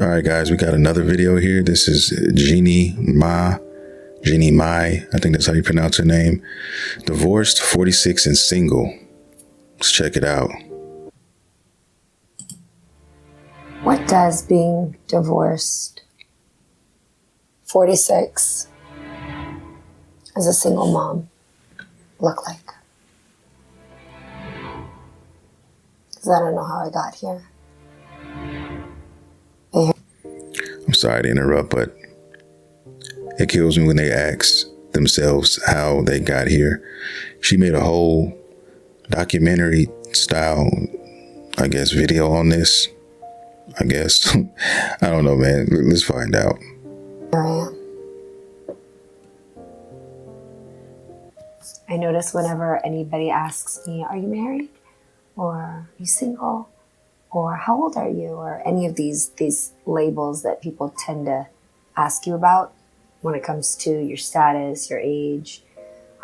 All right, guys, we got another video here. This is Jeannie Mai, I think that's how you pronounce her name. Divorced, 46, and single. Let's check it out. What does being divorced, 46, as a single mom look like? Because I don't know how I got here. I'm sorry to interrupt, but it kills me when they ask themselves how they got here. She made a whole documentary style, I guess, video on this. I guess. I don't know, man. Let's find out. Here I am. I notice whenever anybody asks me, are you married? Or are you single? Or how old are you? Or any of these labels that people tend to ask you about when it comes to your status, your age.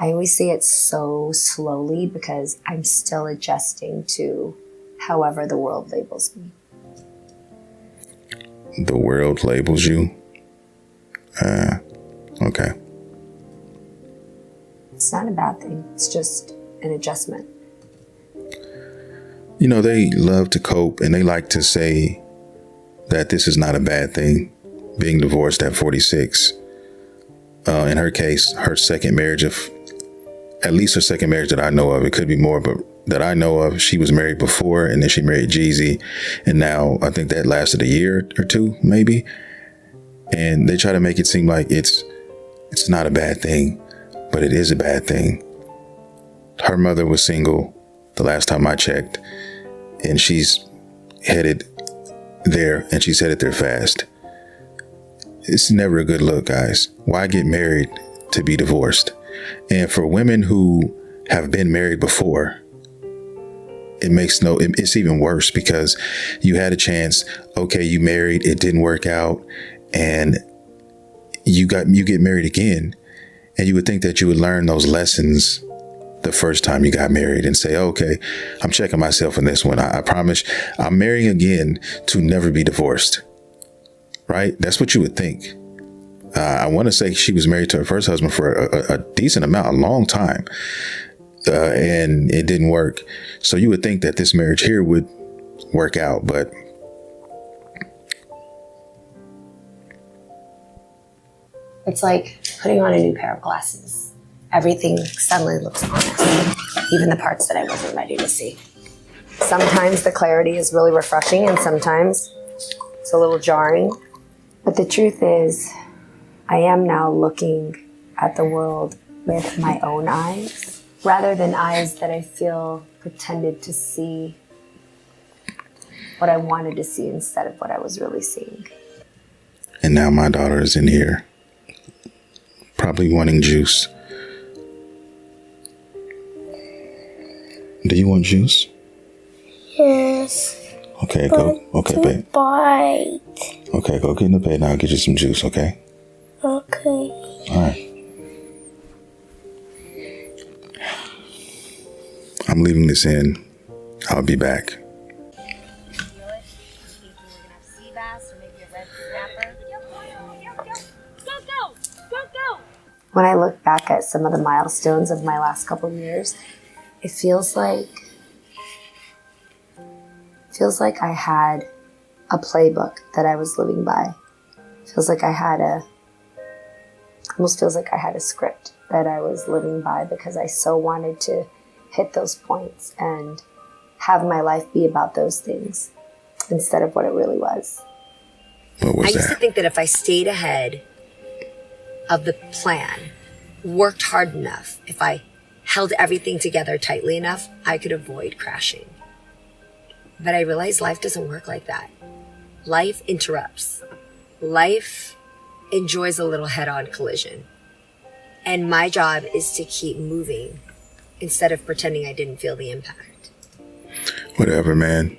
I always say it so slowly because I'm still adjusting to however the world labels me. The world labels you? Okay. It's not a bad thing. It's just an adjustment. You know, they love to cope and they like to say that this is not a bad thing, being divorced at 46. In her case, her second marriage, at least her second marriage that I know of, it could be more, but that I know of, she was married before and then she married Jeezy. And now I think that lasted a year or two, maybe. And they try to make it seem like it's not a bad thing, but it is a bad thing. Her mother was single the last time I checked, and she's headed there, and she's headed there fast. It's never a good look, guys. Why get married to be divorced? And for women who have been married before, it's even worse because you had a chance. Okay, you married, it didn't work out, and you get married again, and you would think that you would learn those lessons the first time you got married and say, okay, I'm checking myself in this one. I promise I'm marrying again to never be divorced. Right? That's what you would think. I want to say she was married to her first husband for a decent amount, a long time. And it didn't work. So you would think that this marriage here would work out, but it's like putting on a new pair of glasses. Everything suddenly looks honest, even the parts that I wasn't ready to see. Sometimes the clarity is really refreshing and sometimes it's a little jarring. But the truth is, I am now looking at the world with my own eyes, rather than eyes that I feel pretended to see what I wanted to see instead of what I was really seeing. And now my daughter is in here, probably wanting juice. Do you want juice? Yes. Okay, go. Okay, babe. Bite. Okay, go get in the bed now. I'll get you some juice, okay? Okay. All right. I'm leaving this in. I'll be back. When I look back at some of the milestones of my last couple of years, it feels like I had a playbook that I was living by. Almost feels like I had a script that I was living by because I so wanted to hit those points and have my life be about those things instead of what it really was. What was that? I used to think that if I stayed ahead of the plan, worked hard enough, if I held everything together tightly enough, I could avoid crashing. But I realized life doesn't work like that. Life interrupts. Life enjoys a little head-on collision. And my job is to keep moving instead of pretending I didn't feel the impact. Whatever, man.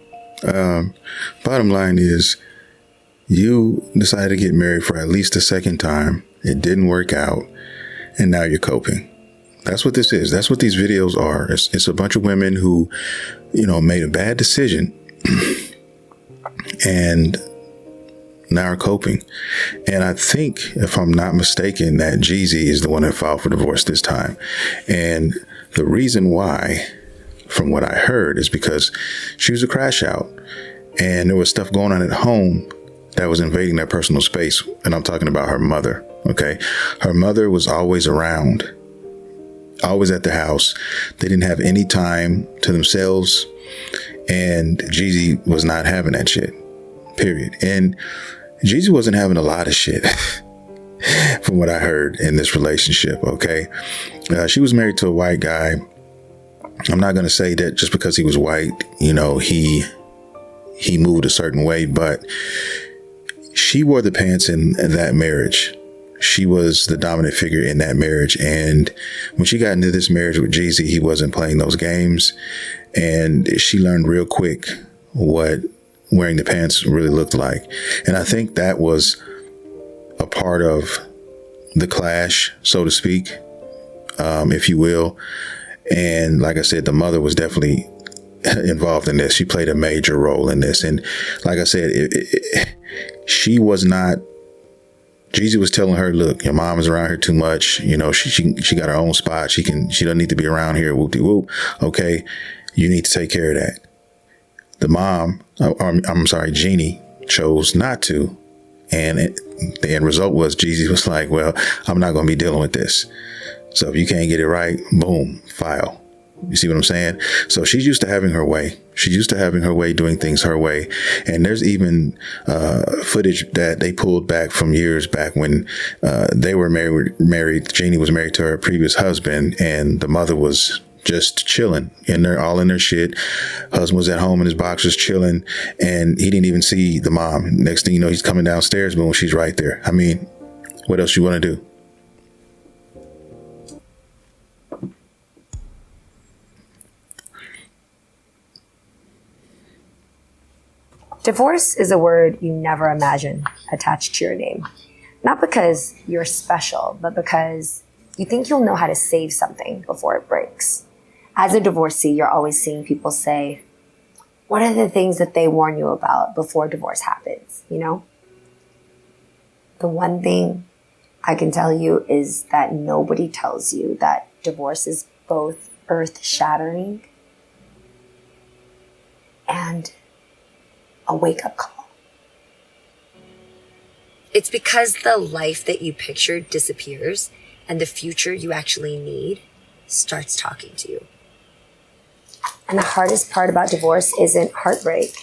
Bottom line is, you decided to get married for at least a second time. It didn't work out. And now you're coping. That's what this is. That's what these videos are. It's a bunch of women who, made a bad decision. And now are coping. And I think, if I'm not mistaken, that Jeezy is the one that filed for divorce this time. And the reason why, from what I heard, is because she was a crash out and there was stuff going on at home that was invading their personal space. And I'm talking about her mother. Okay. Her mother was always around, always at the house. They didn't have any time to themselves. And Jeezy was not having that shit, period. And Jeezy wasn't having a lot of shit from what I heard in this relationship. Okay. She was married to a white guy. I'm not going to say that just because he was white, you know, he moved a certain way, but she wore the pants in that marriage. She was the dominant figure in that marriage. And when she got into this marriage with Jeezy, he wasn't playing those games. And she learned real quick what wearing the pants really looked like. And I think that was a part of the clash, so to speak, if you will. And like I said, the mother was definitely involved in this. She played a major role in this. And like I said, she was not, Jeezy was telling her, look, your mom is around here too much. You know, she got her own spot. She doesn't need to be around here. Whoop de whoop. Okay. You need to take care of that. The mom, I'm sorry, Jeannie chose not to. And the end result was Jeezy was like, well, I'm not going to be dealing with this. So if you can't get it right, boom, file. You see what I'm saying? So she's used to having her way. She's used to having her way, doing things her way. And there's even footage that they pulled back from years back when they were married. Jeannie was married to her previous husband, and the mother was just chilling in there, all in their shit. Husband was at home in his boxers chilling, and he didn't even see the mom. Next thing you know, he's coming downstairs, boom, she's right there. I mean, what else you want to do? Divorce is a word you never imagine attached to your name. Not because you're special, but because you think you'll know how to save something before it breaks. As a divorcee, you're always seeing people say, what are the things that they warn you about before divorce happens, you know? The one thing I can tell you is that nobody tells you that divorce is both earth-shattering and a wake-up call. It's because the life that you pictured disappears and the future you actually need starts talking to you. And the hardest part about divorce isn't heartbreak.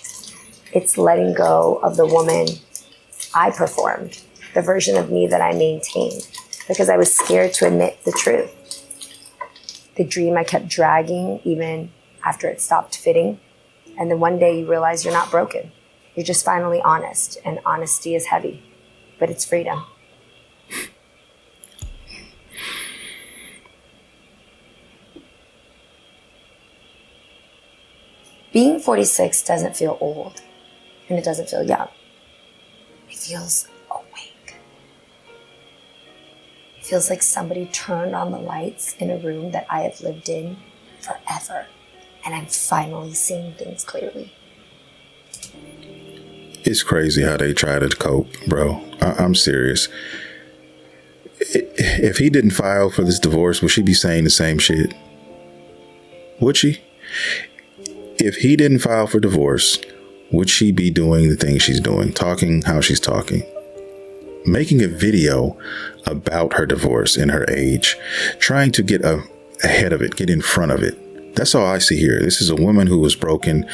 It's letting go of the woman I performed, the version of me that I maintained, because I was scared to admit the truth. The dream I kept dragging even after it stopped fitting. And then one day you realize you're not broken. You're just finally honest. And honesty is heavy, but it's freedom. Being 46 doesn't feel old, and it doesn't feel young. It feels awake. It feels like somebody turned on the lights in a room that I have lived in forever, and I'm finally seeing things clearly. It's crazy how they try to cope, bro. I'm serious. If he didn't file for this divorce, would she be saying the same shit? Would she? If he didn't file for divorce, would she be doing the things she's doing, talking how she's talking, making a video about her divorce and her age, trying to get ahead of it, get in front of it? That's all I see here. This is a woman who was broken,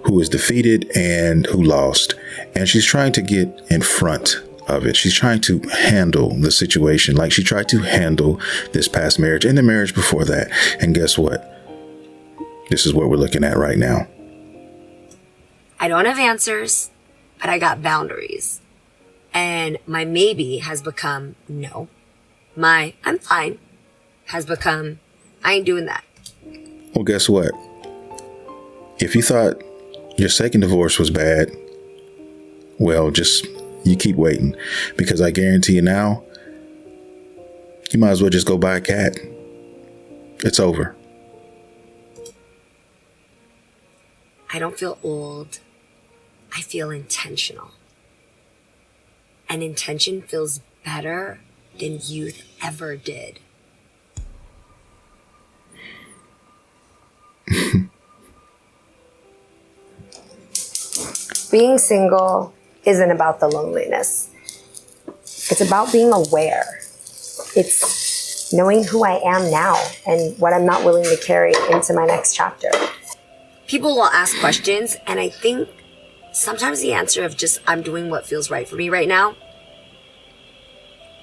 who was defeated, and who lost. And she's trying to get in front of it. She's trying to handle the situation like she tried to handle this past marriage and the marriage before that. And guess what? This is what we're looking at right now. I don't have answers, but I got boundaries. And my maybe has become no. My I'm fine has become I ain't doing that. Well, guess what? If you thought your second divorce was bad, well, just you keep waiting, because I guarantee you now, you might as well just go buy a cat. It's over. I don't feel old. I feel intentional. and intention feels better than youth ever did. Being single isn't about the loneliness. It's about being aware. It's knowing who I am now and what I'm not willing to carry into my next chapter. People will ask questions, and I think sometimes the answer of just, I'm doing what feels right for me right now,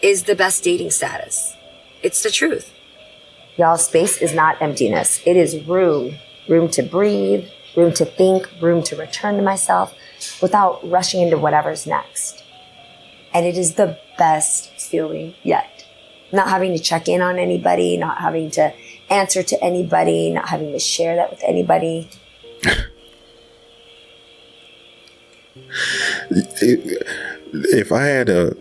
is the best dating status. It's the truth. Y'all, space is not emptiness. It is room. Room to breathe, room to think, room to return to myself without rushing into whatever's next. And it is the best feeling yet. Not having to check in on anybody, not having to answer to anybody, not having to share that with anybody. If I had a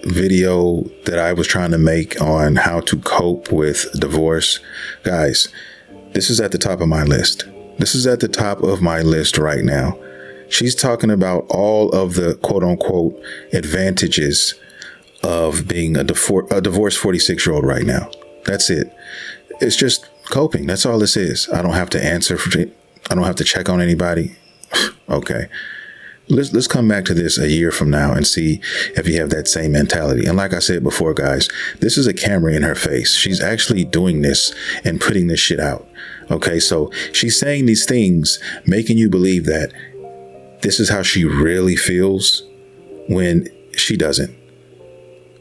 video that I was trying to make on how to cope with divorce, guys, this is at the top of my list. This is at the top of my list right now. She's talking about all of the quote unquote advantages of being a divorced 46-year-old right now. That's it. It's just coping. That's all this is. I don't have to answer for it. I don't have to check on anybody. Okay. Let's come back to this a year from now and see if you have that same mentality. And like I said before, guys, this is a camera in her face. She's actually doing this and putting this shit out. Okay, so she's saying these things, making you believe that this is how she really feels when she doesn't.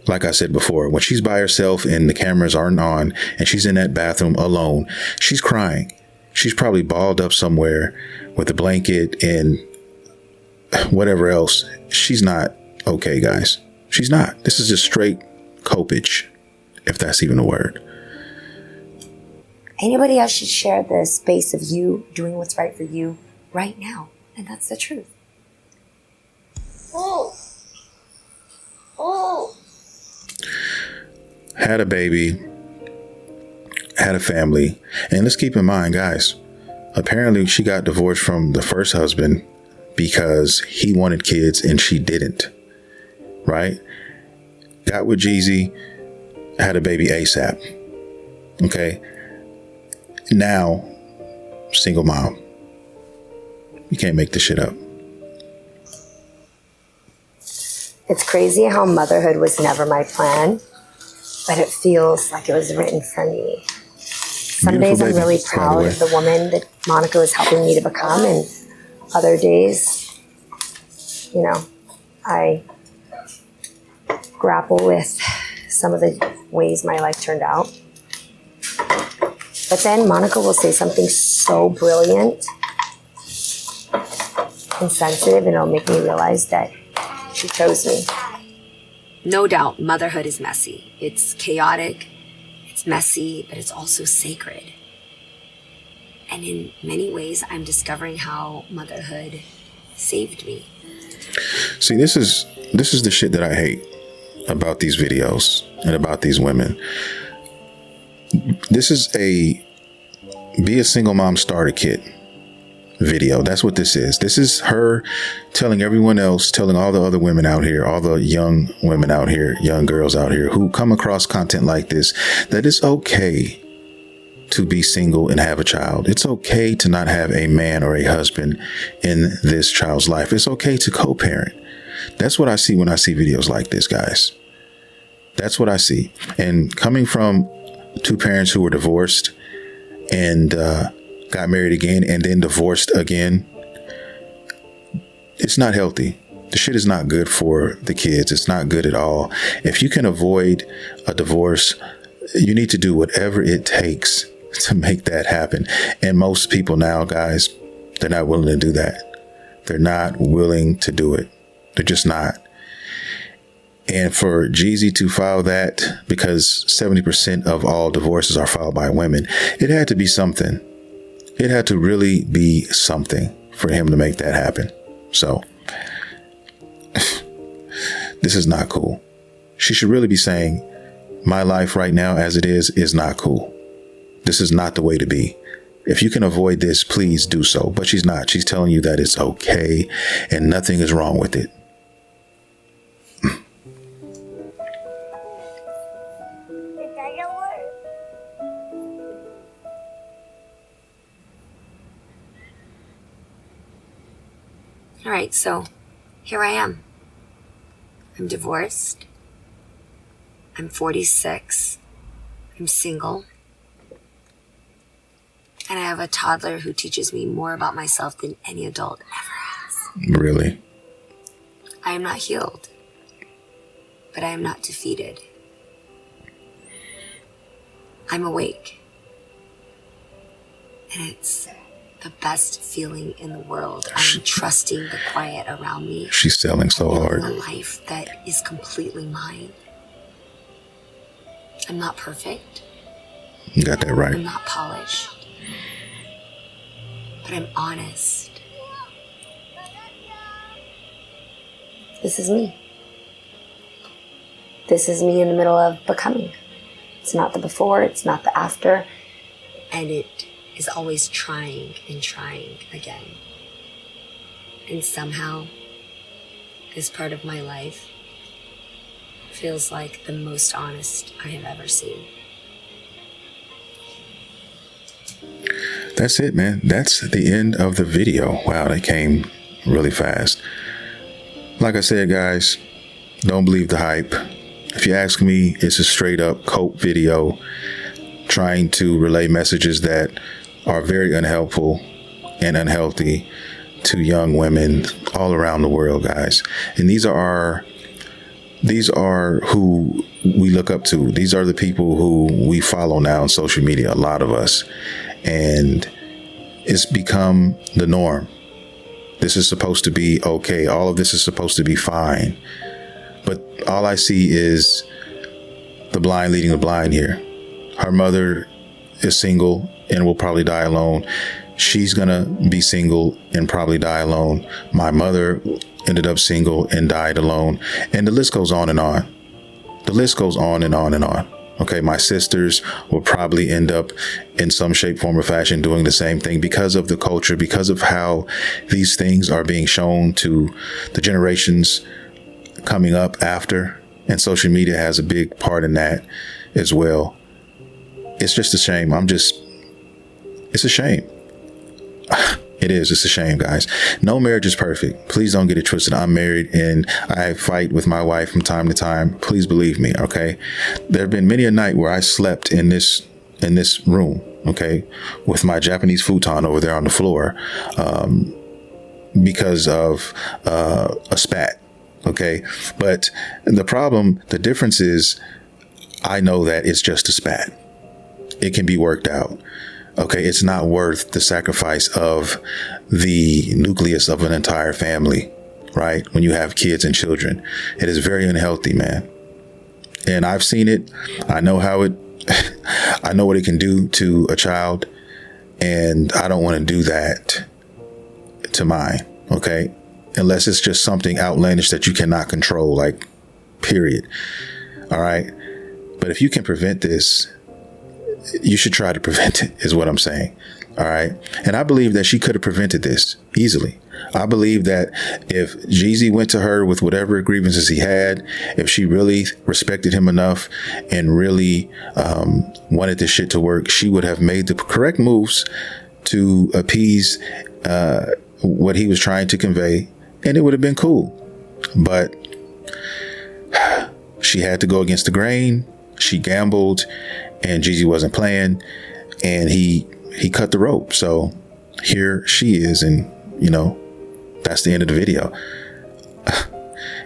Like I said before, when she's by herself and the cameras aren't on and she's in that bathroom alone, she's crying. She's probably balled up somewhere with a blanket and whatever else. She's not okay, guys. She's not. This is just straight copage, if that's even a word. Anybody else should share the space of you doing what's right for you right now. And that's the truth. Had a baby, had a family. And let's keep in mind, guys, apparently she got divorced from the first husband because he wanted kids and she didn't. Right? Got with Jeezy, had a baby ASAP. Okay? Now, single mom. You can't make this shit up. It's crazy how motherhood was never my plan, but it feels like it was written for me. Some days I'm really proud of the woman that Monaco is helping me to become, and other days, you know, I grapple with some of the ways my life turned out. But then Monaco will say something so brilliant and sensitive, and it'll make me realize that she chose me. No doubt, motherhood is messy. It's chaotic, it's messy, but it's also sacred. And in many ways, I'm discovering how motherhood saved me. See, this is the shit that I hate about these videos and about these women. This is a Be a Single Mom Starter Kit video. That's what this is. This is her telling everyone else, telling all the other women out here, all the young women out here, young girls out here who come across content like this, that it's okay to be single and have a child. It's okay to not have a man or a husband in this child's life. It's okay to co-parent. That's what I see when I see videos like this, guys. That's what I see. And coming from two parents who were divorced and got married again and then divorced again, it's not healthy. The shit is not good for the kids. It's not good at all. If you can avoid a divorce, you need to do whatever it takes to make that happen. And most people now, guys, they're not willing to do that. They're not willing to do it. They're just not. And for Jeezy to file that, because 70% of all divorces are filed by women, it had to be something. It had to really be something for him to make that happen. So this is not cool. She should really be saying, my life right now as it is not cool. This is not the way to be. If you can avoid this, please do so. But she's not. She's telling you that it's okay and nothing is wrong with it. All right, so here I am. I'm divorced. I'm 46. I'm single. And I have a toddler who teaches me more about myself than any adult ever has. Really? I am not healed, but I am not defeated. I'm awake. And it's the best feeling in the world. I'm trusting the quiet around me. She's selling so hard. A life that is completely mine. I'm not perfect. You got that I'm right. not polished. But I'm honest. This is me. This is me in the middle of becoming. It's not the before, it's not the after. And it is always trying and trying again. And somehow, this part of my life feels like the most honest I have ever seen. That's it, man. That's the end of the video. Wow, that came really fast. Like I said, guys, don't believe the hype. If you ask me, it's a straight up cope video trying to relay messages that are very unhelpful and unhealthy to young women all around the world, guys. And these are who we look up to. These are the people who we follow now on social media, a lot of us. And it's become the norm. This is supposed to be okay. All of this is supposed to be fine. But all I see is the blind leading the blind here. Her mother is single and will probably die alone. She's gonna be single and probably die alone. My mother ended up single and died alone. And the list goes on and on. The list goes on and on and on. Okay, my sisters will probably end up in some shape, form, or fashion doing the same thing because of the culture, because of how these things are being shown to the generations coming up after. And social media has a big part in that as well. It's just a shame. It's a shame. It is. It's a shame, guys. No marriage is perfect. Please don't get it twisted. I'm married and I fight with my wife from time to time. Please believe me. Okay. There have been many a night where I slept in this room. Okay. With my Japanese futon over there on the floor, because of, a spat. Okay. But the difference is I know that it's just a spat. It can be worked out. Okay, it's not worth the sacrifice of the nucleus of an entire family, right? When you have kids and children, it is very unhealthy, man. And I've seen it. I know I know what it can do to a child, and I don't want to do that to mine, okay? Unless it's just something outlandish that you cannot control, like, period. All right? But if you can prevent this, you should try to prevent it, is what I'm saying. All right. And I believe that she could have prevented this easily. I believe that if Jeezy went to her with whatever grievances he had, if she really respected him enough and really wanted this shit to work, she would have made the correct moves to appease what he was trying to convey, and it would have been cool. But she had to go against the grain. She gambled. And Jeezy wasn't playing, and he cut the rope. So here she is, and that's the end of the video.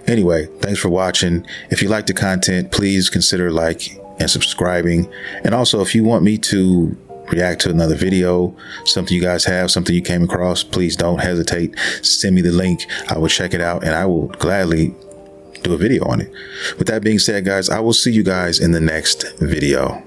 Anyway, thanks for watching. If you like the content, please consider liking and subscribing. And also, if you want me to react to another video, something you guys have, something you came across, please don't hesitate. Send me the link. I will check it out, and I will gladly do a video on it. With that being said, guys, I will see you guys in the next video.